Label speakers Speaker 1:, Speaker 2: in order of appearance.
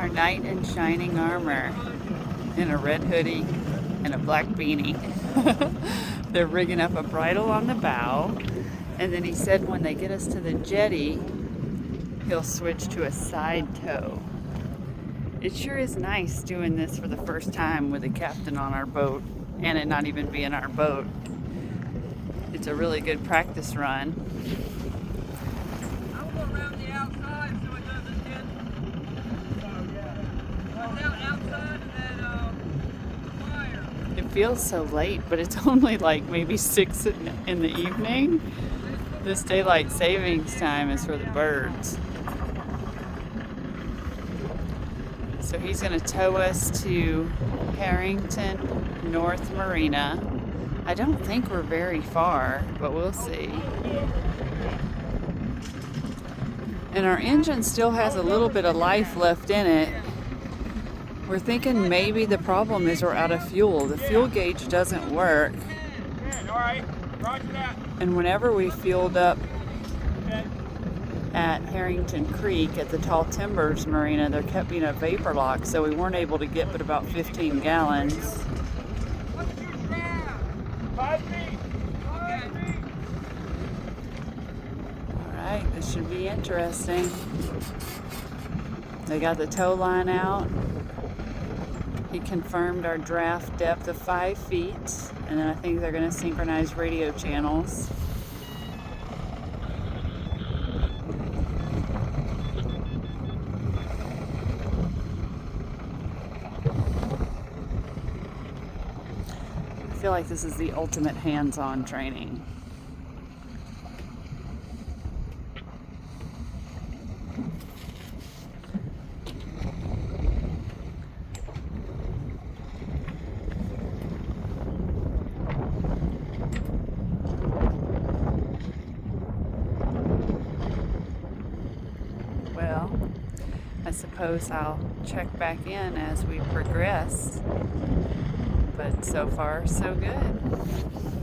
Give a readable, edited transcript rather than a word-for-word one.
Speaker 1: Our knight in shining armor in a red hoodie and a black beanie. They're rigging up a bridle on the bow, and then he said when they get us to the jetty, he'll switch to a side tow. It sure is nice doing this for the first time with a captain on our boat and it not even being our boat. It's a really good practice run.
Speaker 2: I'll go around the outside so it doesn't get outside of that fire.
Speaker 1: It feels so late, but it's only like maybe 6 in the evening. This daylight savings time is for the birds. So he's going to tow us to Harrington North Marina. I don't think we're very far, but we'll see. And our engine still has a little bit of life left in it. We're thinking maybe the problem is we're out of fuel. The fuel gauge doesn't work. And whenever we fueled up at Harrington Creek at the Tall Timbers Marina, there kept being a vapor lock, so we weren't able to get but about 15 gallons.
Speaker 2: What's your draft? 5 feet. 5 feet.
Speaker 1: Alright, this should be interesting. They got the tow line out. He confirmed our draft depth of 5 feet, and then I think they're going to synchronize radio channels. I feel like this is the ultimate hands-on training. Well, I suppose I'll check back in as we progress. But so far, so good.